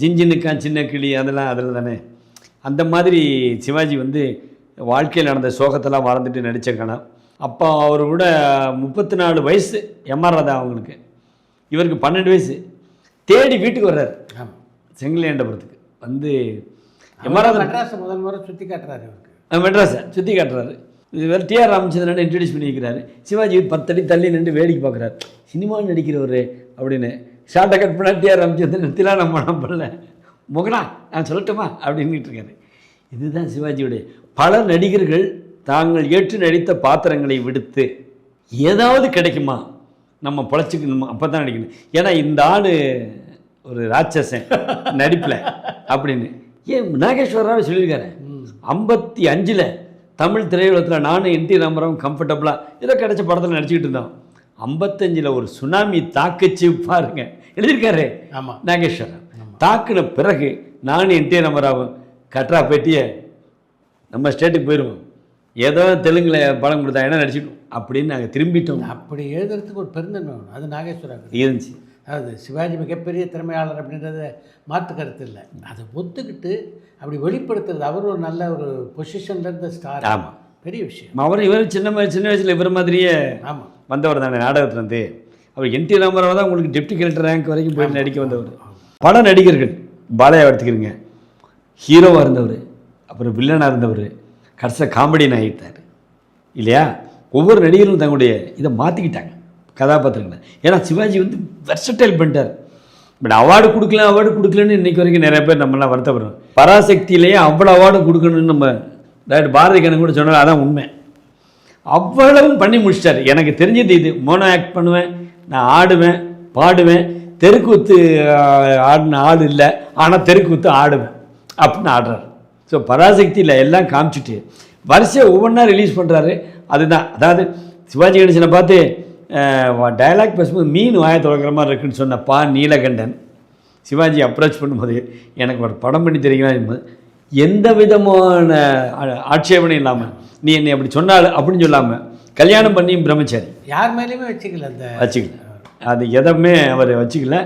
ஜிஞ்சினுக்கான் சின்ன கிளி அதெல்லாம் அதில் தானே. அந்த மாதிரி சிவாஜி வந்து வாழ்க்கையில் நடந்த சோகத்தெல்லாம் வாழ்ந்துட்டு நடித்த கணம். அப்போ அவர் கூட 34 வயசு எம்ஆர் ராதா அவங்களுக்கு, இவருக்கு 12 வயசு. தேடி வீட்டுக்கு வர்றார் செங்கிலியாண்டபுரத்துக்கு வந்து. எம்ஆர் ராதா மெட்ராஸை முதல் முறை சுற்றி காட்டுறாரு. மெட்ராஸை சுற்றி காட்டுறாரு. இது வேறு டிஆர் ராமச்சந்திரன் இன்ட்ரடியூஸ் பண்ணி வைக்கிறாரு. சிவாஜி 10 அடி தள்ளி நின்று வேடிக்கை பார்க்குறாரு. சினிமா நடிக்கிறவர் அப்படின்னு ஷார்ட்டை கட் பண்ணால் டிஆர் ராமச்சந்திரன் திலா நம்ம நம்பல முகனா நான் சொல்லட்டுமா அப்படின்ட்டு இருக்காரு. இதுதான் சிவாஜியுடைய. பல நடிகர்கள் தாங்கள் ஏற்று நடித்த பாத்திரங்களை விடுத்து ஏதாவது கிடைக்குமா நம்ம பொழைச்சிக்கணுமா அப்போ தான் நடிக்கணும். ஏன்னா இந்த ஆள் ஒரு ராட்சசன் நடிப்பில் அப்படின்னு ஏன் நாகேஸ்வர ராவ் சொல்லியிருக்காரு. 55 தமிழ் திரையுலகத்தில் நானும் என்டி ராமராவும் கம்ஃபர்டபுளாக ஏதோ கிடைச்ச படத்தில் நடிச்சுக்கிட்டு இருந்தோம். 55 ஒரு சுனாமி தாக்குச்சு பாருங்க எழுதியிருக்காரு நாகேஸ்வரன். தாக்குன பிறகு நானும் என்டி ராமராவும் கட்ரா பேட்டியை நம்ம ஸ்டேட்டுக்கு போயிடுவோம், ஏதோ தெலுங்கில் படம் கொடுத்தா என்ன நடிச்சிட்டோம் அப்படின்னு நாங்கள் திரும்பிட்டோம். அப்படி எழுதுறதுக்கு ஒரு பெருந்தன்மை வேணும். அது நாகேஸ்வரன் இருந்துச்சு. அதாவது சிவாஜி மிகப்பெரிய திறமையாளர் அப்படின்றத மாற்று கருத்து இல்லை. அதை ஒத்துக்கிட்டு அப்படி வெளிப்படுத்துறது. அவர் ஒரு நல்ல ஒரு பொசிஷன்ல இருந்த ஸ்டார். ஆமாம், பெரிய விஷயம். அவர் இவர் சின்ன வயசில் இவர் மாதிரியே ஆமாம் வந்தவர் தானே நாடகத்துலேருந்து. அவர் என்டி ராமராவ் தான் உங்களுக்கு டெப்டி கலெக்டர் ரேங்க் வரைக்கும் போய் நடிக்க வந்தவர். பல நடிகர்கள் பாலையா எடுத்துக்கிறீங்க, ஹீரோவாக இருந்தவர், அப்புறம் வில்லனாக இருந்தவர், கடைசியாக காமெடியன் ஆகிட்டார் இல்லையா. ஒவ்வொரு நடிகரும் தங்களுடைய இதை மாற்றிக்கிட்டாங்க கதாபாத்திரங்களை. ஏன்னா சிவாஜி வந்து வெர்சடைல் பண்ணிட்டார். பட் அவார்டு கொடுக்கலன்னு இன்றைக்கி வரைக்கும் நிறைய பேர் நம்மளாம் வருத்தப்படுறோம். பராசக்தியிலேயே அவ்வளோ அவார்டு கொடுக்கணும்னு நம்ம டாக்டர் பாரதி கண்ணன் கூட சொன்னார். அதான் உண்மை. அவ்வளவும் பண்ணி முடிச்சிட்டார். எனக்கு தெரிஞ்சது இது. மோனோ ஆக்ட் பண்ணுவேன், நான் ஆடுவேன், பாடுவேன், தெருக்கூத்து ஆடின ஆடு இல்லை, ஆனால் தெருக்கூத்து ஆடுவேன் அப்படின்னு ஆடுறாரு. ஸோ பராசக்தியில் எல்லாம் காமிச்சிட்டு வரிசையை ஒவ்வொன்றா ரிலீஸ் பண்ணுறாரு. அதுதான், அதாவது சிவாஜி கணேசனை பார்த்து டயலாக் பேசும்போது மீன் வாயை தொடக்கிற மாதிரி இருக்குன்னு சொன்ன நீலகண்டன் சிவாஜி அப்ரோச் பண்ணும்போது எனக்கு ஒரு படம் பண்ணி தெரியுங்களா, எந்த விதமான ஆட்சேபனையும் இல்லாமல் நீ என்னை அப்படி சொன்னாள் அப்படின்னு சொல்லாமல் கல்யாணம் பண்ணி பிரம்மச்சாரி யார் மேலேயுமே வச்சுக்கல அது எதுவுமே அவர் வச்சுக்கல.